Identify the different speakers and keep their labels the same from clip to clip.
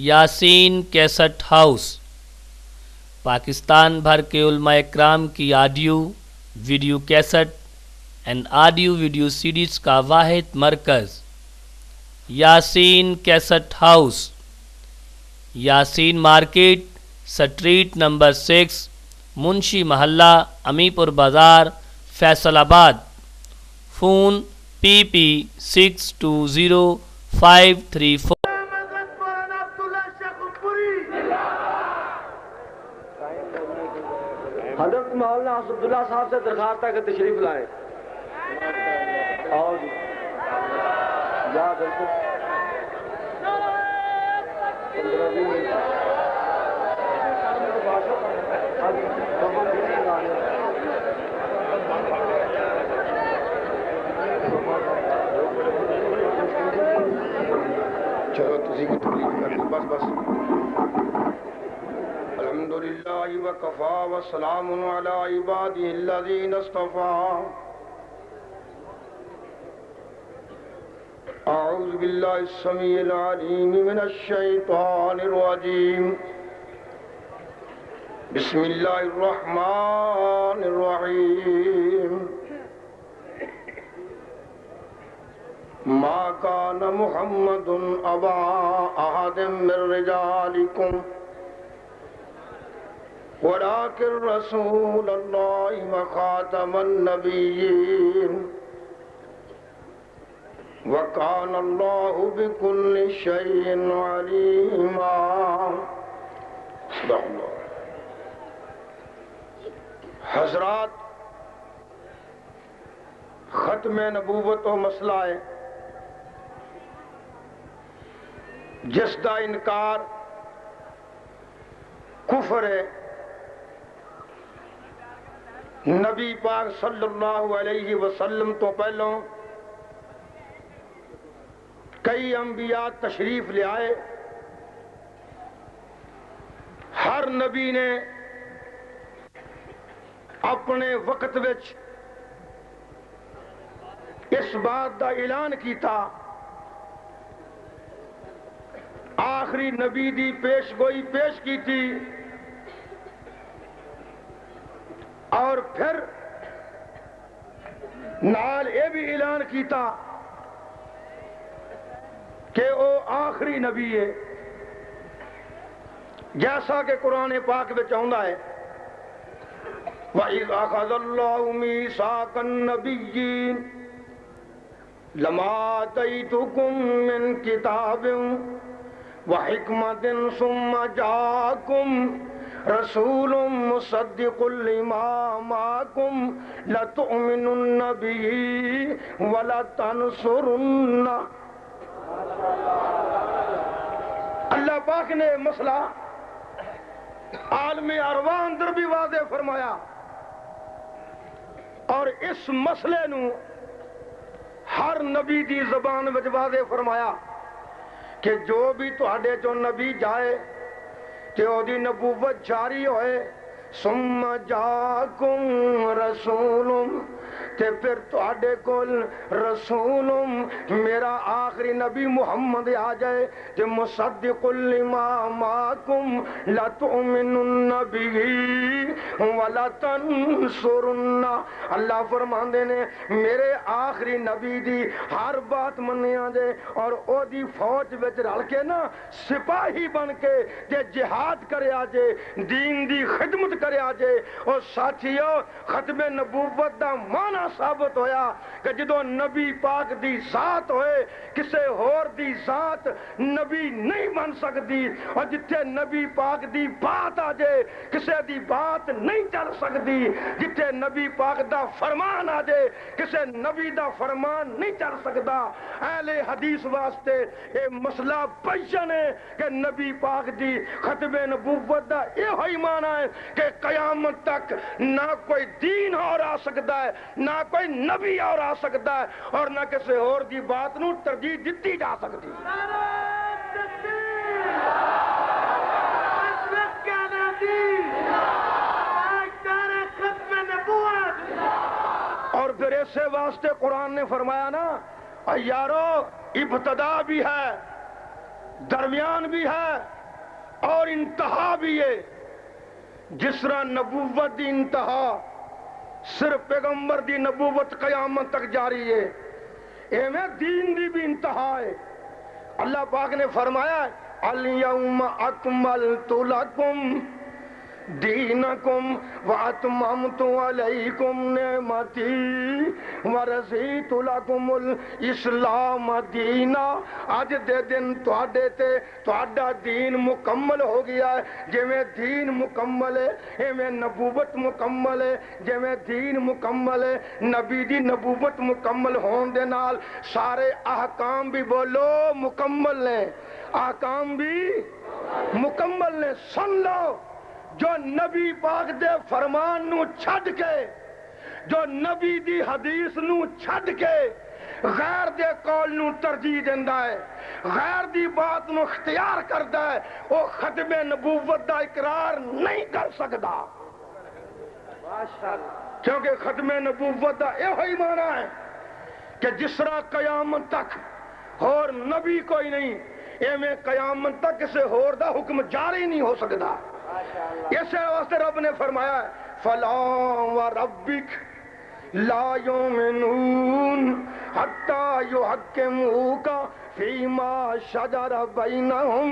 Speaker 1: Yasin cassette house Pakistan بھر کے علماء اکرام کی audio video cassette and audio video series کا واحد مرکز Yasin cassette house, Yasin market, street number 6، Munshi Mohalla, امی پور بازار، فیصل آباد۔ Phone PP620534۔
Speaker 2: حضرت مولانا اسد اللہ صاحب سے درخواست ہے کہ تشریف لائیں۔ آؤ جی یاد رکھو 15-20 منٹ۔ چلو تسی کی تکلیف کر دی، بس الحمدللہ وکفا وسلام علی عبادہ الذین اصطفیٰ۔ اعوذ باللہ السمیع العلیم من الشیطان الرجیم، بسم اللہ الرحمن الرحیم۔ ما کان محمد ابا احد من رجالکم ولكن رسول الله وخاتم النبيين وكان الله بكل شيء عليما۔ صدق اللہ۔ حضرات، ختم نبوت و مسئلہ ہے جس دا انکار کفر ہے۔ نبی پاک صلی اللہ علیہ وسلم تو پہلوں کئی انبیاء تشریف لے آئے، ہر نبی نے اپنے وقت وچ اس بات دا اعلان کیتا۔ آخری نبی دی پیش گوئی پیش کی تھی، اور پھر نال یہ بھی اعلان کیتا کہ وہ آخری نبی ہے، جیسا کہ قرآن پاک میں چاہتا ہے وَإِذْ أَخَذَ اللَّهُ مِيثَاقَ النَّبِيِّينَ لَمَا آتَيْتُكُم مِّن كِتَابٍ وَحِكْمَةٍ ثُمَّ جَاءَكُمْ رسول مصدق لما معكم لتؤمنن به ولتنصرن۔ اللہ پاک نے مسئلہ عالم ارواح اندر بھی واضح فرمایا، اور اس مسئلے نو ہر نبی دی زبان وچ واضح فرمایا کہ جو بھی تہاڈے چوں نبی جائے کہ او دی نبوت جاری ہوئے، ثم جاکم رسول، تے پھر تہاڈے کول رسول میرا آخری نبی محمد آ جائے تے مصدق لما معکم لتؤمنن به ولتنصرن۔ اللہ فرماندے نے میرے آخری نبی دی ہر بات منیا جے اور او دی فوج وچ رل کے نا سپاہی بن کے تے جہاد کرے آجے، دین دی خدمت کرے آجے۔ اور ساتھیو، ختم نبوت دا معنی ثابت ہویا کہ جدو نبی پاک دی ذات ہوئے کسے ہور دی ذات نبی نہیں بن سکتی، اور جتھے نبی پاک دی بات آ جائے کسے دی بات نہیں چل سکتی، جتھے نبی پاک دا فرمان آ جائے کسے نبی دا فرمان نہیں چل سکتا۔ اہل حدیث واسطے یہ مسئلہ بیان ہے کہ نبی پاک دی ختم نبوت دا یہ ہوئی معنی ہے کہ قیامت تک نہ کوئی دین اور آ سکتا ہے، نہ کوئی نبی اور آ سکتا ہے، اور نہ کسی اور دی بات نو ترجیح دیتی جا سکتی۔ اور پھر ایسے واسطے قرآن نے فرمایا نا یارو ابتدا بھی ہے درمیان بھی ہے اور انتہا بھی ہے. جس طرح نبوت دی انتہا صرف پیغمبر دی نبوت قیامت تک جاری ہے، ایویں دین دی بھی انتہا ہے. اللہ پاک نے فرمایا الیوم اکملت لکم دینکم واتممت علیکم نعمتی ورضیت لکم الاسلام دینا. اج دے دن تواڈے تے تواڈا دین مکمل ہو گیا ہے. جویں دین مکمل ہے ایویں نبوت مکمل ہے. جویں دین مکمل ہے نبی دی نبوت مکمل ہون دے نال سارے احکام بھی بولو مکمل نے، احکام بھی مکمل نے. سن لو جو نبی پاک دے فرمان نو چھڈ کے، جو نبی دی حدیث نو چھڈ کے غیر دے قول نو ترجیح دیندا ہے، غیر دی بات نو اختیار کردا ہے، وہ ختم نبوت دا اقرار نہیں کر سکدا. کیونکہ ختم نبوت دا یہ ہی معنی ہے کہ جس طرح قیامت تک اور نبی کوئی نہیں، ایویں قیامت تک کسی ہور دا حکم جاری نہیں ہو سکدا. اس واسطے رب نے فرمایا فَلَا وَرَبِّكَ لَا يُؤْمِنُونَ حَتَّى يُحَكِّمُوكَ فِيمَا شَجَرَ بَيْنَهُمْ.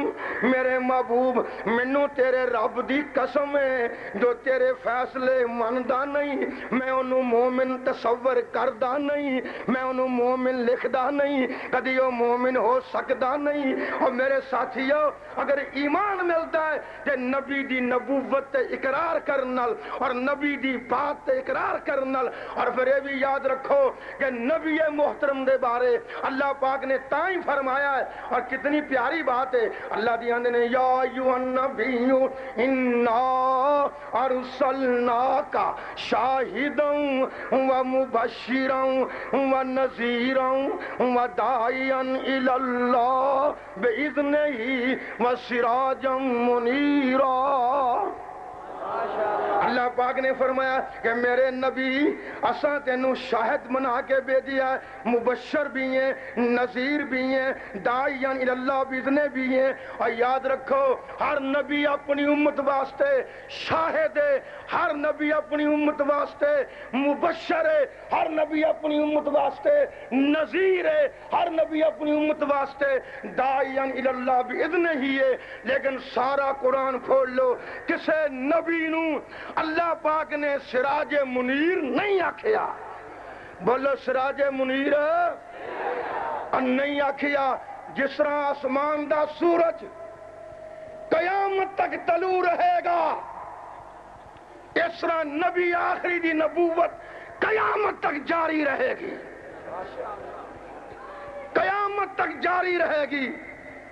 Speaker 2: میرے محبوب مینوں تیرے رب دی قسم ہے جو تیرے فیصلے مندا نہیں، میں انہوں مومن تصور کردا نہیں، میں انہوں مومن لکھدا نہیں، کدی وہ مومن ہو سکدا نہیں. اور میرے ساتھیو اگر ایمان ملتا ہے کہ نبی دی نبوت تے اقرار کرنل اور نبی دی بات تے اقرار کرنل، اور پھر یہ بھی یاد رکھو کہ نبی محترم دے بارے اللہ پاک نے تائیں فرمایا ہے، اور کتنی پیاری بات ہے. اللہ دی آندے نے یا ایھا النبی انا ارسلناک شاہدا و مبشرا و نذیرا و داعیا الی اللہ باذنہ و سراجا منیرا. اللہ پاک نے فرمایا کہ میرے نبی اساں تینوں شاہد بنا کے بھیجیا ہے، مبشر بھی ہیں، نذیر بھی ہیں، داعیاں الی اللہ باذن بھی ہیں. اور یاد رکھو ہر نبی اپنی امت واسطے شاہد ہے، ہر نبی اپنی امت واسطے مبشر ہے، ہر نبی اپنی امت واسطے نذیر ہے، ہر نبی اپنی امت واسطے داعیاں الی اللہ باذن ہی ہے. لیکن سارا قرآن کھول لو، کسے نبی نو اللہ پاک نے سراج منیر نہیں آکھیا. بولو سراج منیر نہیں آکھیا. جس طرح آسمان دا سورج قیامت تک طلوع رہے گا، اس طرح نبی آخری دی نبوت قیامت تک جاری رہے گی، قیامت تک جاری رہے گی.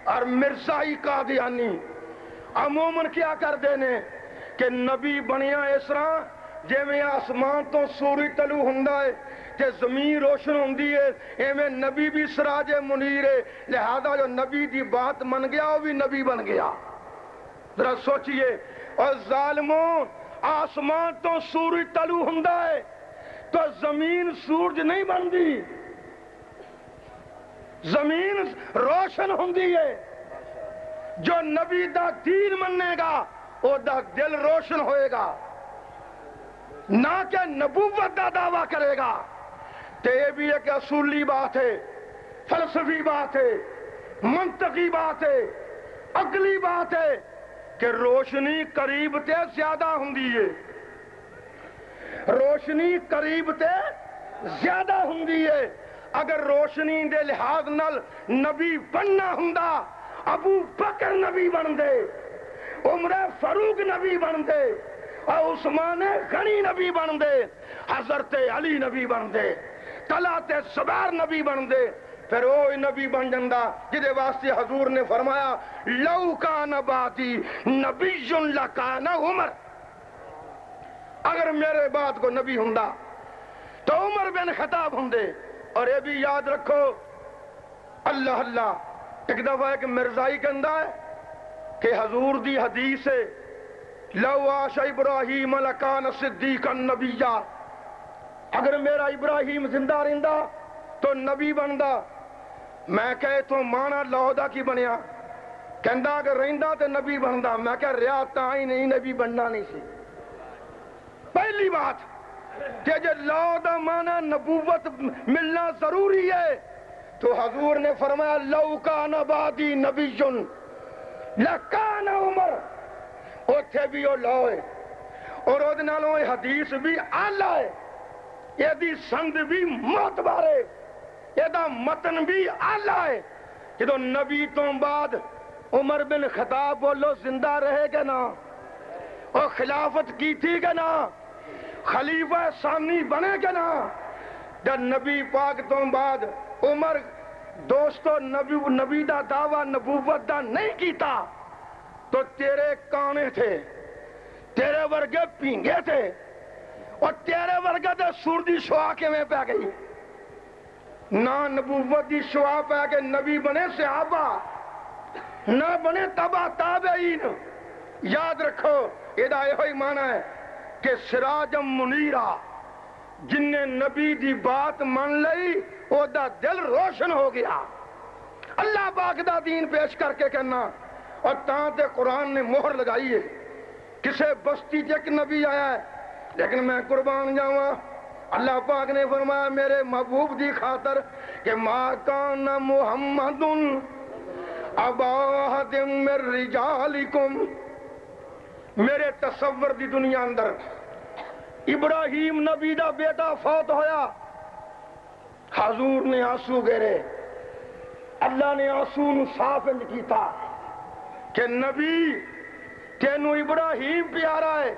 Speaker 2: اور مرزائی قادیانی عموماً کیا کر دینے کہ نبی بنیا اس طرح جیویں آسمان تو سورج طلوع ہوندا ہے تے زمین روشن ہوندی ہے، ایویں نبی بھی سراج منیر ہے. لہذا جو نبی دی بات من گیا وہ بھی نبی بن گیا. ذرا سوچئے. اور ظالموں آسمان تو سورج طلوع ہوندا ہے تو زمین سورج نہیں بندی، زمین روشن ہوندی ہے. جو نبی دا دین مننے گا او دا دل روشن ہوئے گا، نہ کہ نبوت دا دعویٰ کرے گا. تو یہ بھی ایک اصولی بات ہے، فلسفی بات ہے، منطقی بات ہے، عقلی بات ہے کہ روشنی قریب تے زیادہ ہوندی ہے، روشنی قریب تے زیادہ ہوندی ہے. اگر روشنی دے لحاظ نال نبی بننا ہوندا ابو بکر نبی بن دے، عمر فاروق نبی بن دے، اور عثمان غنی نبی بن دے، حضرت علی نبی بن دے، طلحہ زبیر نبی بن دے، پھر وہ نبی بن جندا جدے واسطے حضور نے فرمایا لو کان بعدی نبی لکان عمر. اگر میرے بعد کو نبی ہوندا تو عمر بن خطاب ہوندے. اور یہ بھی یاد رکھو اللہ اللہ ایک دفعہ ایک مرزائی کہندا ہے کہ حضور دی حدیث ہے لو عاش ابراہیم لکان صدیقا نبیا. اگر میرا ابراہیم زندہ رہندا تو نبی بندا. میں کہے تو مانا لہودا کی بنیا کہندا کہ رہندا تے نبی بندا. میں کہ رہا تاں ہی نہیں نبی بننا نہیں سی. پہلی بات کہ جے لا دا معنی نبوت ملنا ضروری ہے تو حضور نے فرمایا لو کان بعدی نبی لکان عمر. اوتھے بھی وہ لا ہے اور وہ نالوں حدیث بھی آلہ ہے, یہ دی سند بھی معتبر ہے, یہ دا متن بھی آلہ ہے. جدو نبی تو بعد عمر بن خطاب بولو زندہ رہے گا نا, اور خلافت کی تھی کہ نا, خلیفہ ثانی بنے گا نا. جب نبی پاک تو بعد عمر دوستو نبی دا دعویٰ نبوت دا نہیں کیتا تو تیرے کانے تھے, تیرے ورگے پینگے تھے, اور تیرے ورگے دے سور دی شعا کے میں پہ گئی نہ نبوت دی شعا پہ کہ نبی بنے صحابہ نہ بنے تبع تابعین. یاد رکھو یہ ہوئی معنی ہے کہ سراجم منیرہ جن نے نبی دی بات من لئی او دا دل روشن ہو گیا. اللہ پاک دا دین پیش کر کے کہنا اور تاں تے قرآن نے مہر لگائی ہے. کسے بستی چک نبی آیا ہے لیکن میں قربان جاواں اللہ پاک نے فرمایا میرے محبوب دی خاطر کہ ما کان محمد ابا احد من رجالکم. میرے تصور دی دنیا اندر ابراہیم نبی دا بیٹا فوت ہویا, حضور نے آنسو گرے, اللہ نے آنسو نو صاف انج کیتا کہ نبی تینو ابراہیم پیارا ہے,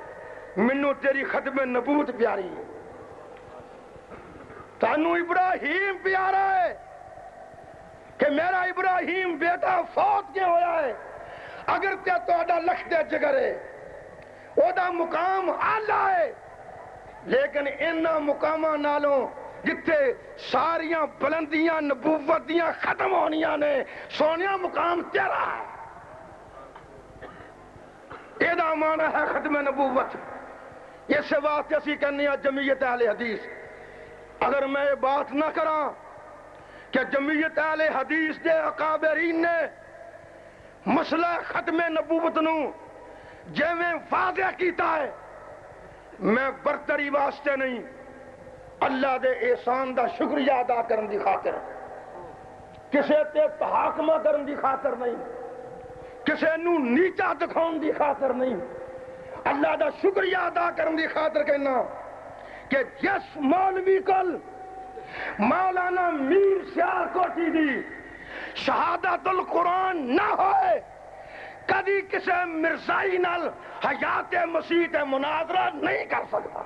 Speaker 2: منو تیری ختم نبوت پیاری ہے. تینو ابراہیم پیارا ہے کہ میرا ابراہیم بیٹا فوت کیوں ہویا ہے. اگر تے توڑا لکھ دے جگرے او دا مقام آلہ ہے, لیکن انہاں مقامہ نالوں جتھے ساریاں بلندیاں نبوت دیاں ختم ہونیاں نے سونیاں مقام تیرا ہے. یہ دا معنی ہے ختم نبوت. اس واسطے اسی کہنے ہیں جمعیت اہل حدیث. اگر میں یہ بات نہ کراں کہ جمعیت اہل حدیث دے اکابرین نے مسئلہ ختم نبوت نو جیویں واضح کیتا ہے, میں برتری واسطے نہیں اللہ دے احسان دا شکریہ ادا کرن دی خاطر, کسے تے تحاکمہ کرن دی خاطر نہیں, کسے نو نیچا دکھاؤن دی خاطر نہیں, اللہ دا شکریہ ادا کرن دی خاطر کہنا کہ جس مولوی کل مولانا میر سیار کوٹی دی شہادت القرآن نہ ہوئے کدی کسے مرزائی نال حیات مسیح تے مناظرہ نہیں کر سکتا.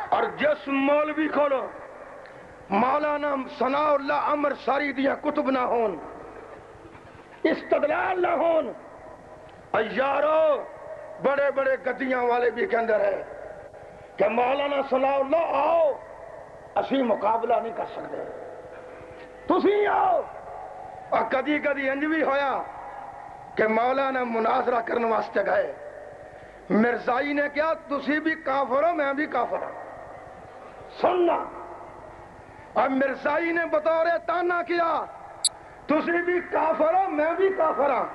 Speaker 2: اور جس مولوی کو مولانا ثناء اللہ عمر ساری دیا کتب نہ ہون, استدلال نہ ہون, یارو بڑے بڑے گدیاں والے بھی کے اندر ہے کہ مولانا ثناء اللہ آؤ اسی مقابلہ نہیں کر سکتے, تسی آؤ. اور کدی کدی انج بھی ہویا کہ مولانا مناظرہ کرنے واسطے گئے, مرزائی نے کیا تسی بھی کافر ہو میں بھی کافر ہوں, سننا. اور مرزائی نے بطور تانا کیا تسی بھی کافر ہو میں بھی کافر ہوں.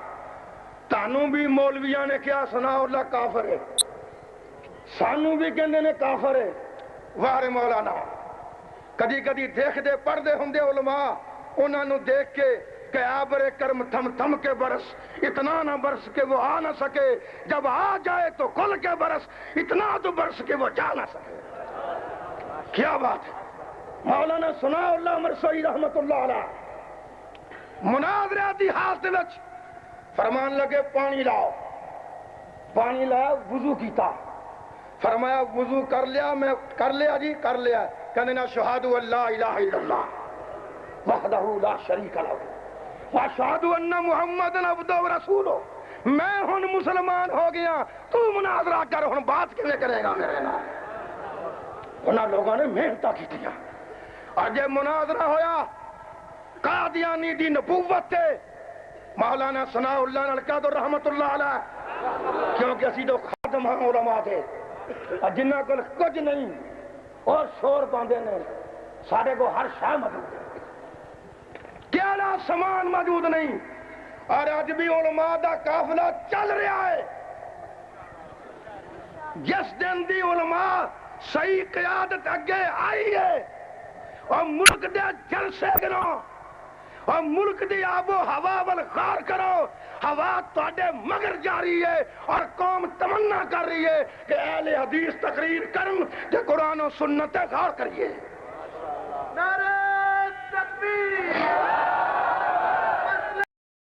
Speaker 2: تانوں بھی مولویاں نے کیا ثناء اللہ کافر ہے, سانوں بھی کہندے نے کافر ہے. وارے مولانا کدی کدی دیکھ دے پڑھدے ہوندے علماء انہاں نو دیکھ کے کہ آبر کرم تھم تھم کے برس اتنا نہ برس کہ وہ آ نہ سکے, جب آ جائے تو کھل کے برس اتنا تو برس کہ وہ جا نہ سکے. کیا بات ہے. مولانا ثناء اللہ مرسوی رحمت اللہ علیہ مناظرہ دی حالت وچ فرمان لگے پانی لاؤ, پانی لایا وضو کیتا, فرمایا وضو کر لیا, میں کر لیا جی کر لیا, کہنے نا شہادو اللہ الہ الا اللہ وحدہ لا شریک لہ واشہدو ان محمد عبدہ و رسولہ. میں ہن مسلمان ہو گیا, تو مناظرہ کر, ہن بات کیویں کرے گا میرے نال. انہاں لوگوں نے محنتاں کیتیاں اور جے مناظرہ ہویا قادیانی دی نبوت تے مولانا ثناء اللہ نال کہہ دو رحمت اللہ علیہ, کیونکہ اسی تو خاتم علماء تھے جنہاں کول کچھ نہیں اور شور پاندے نے سارے کو ہر شاہ موجود ہے، کیڑا سامان موجود نہیں۔ اور اج بھی علماء دا قافلہ چل رہا ہے۔ جس دن دی علماء صحیح قیادت اگے آئی ہے اور ملک دے جلسے گنو اور ملک دی آب و ہوا والغار کرو، ہوا تواڈے مگر جاری ہے اور قوم تمنا کر رہی ہے کہ اہل حدیث تقریر کرن تے قرآن و سنت غور کریے۔ نعرہ تکبیر!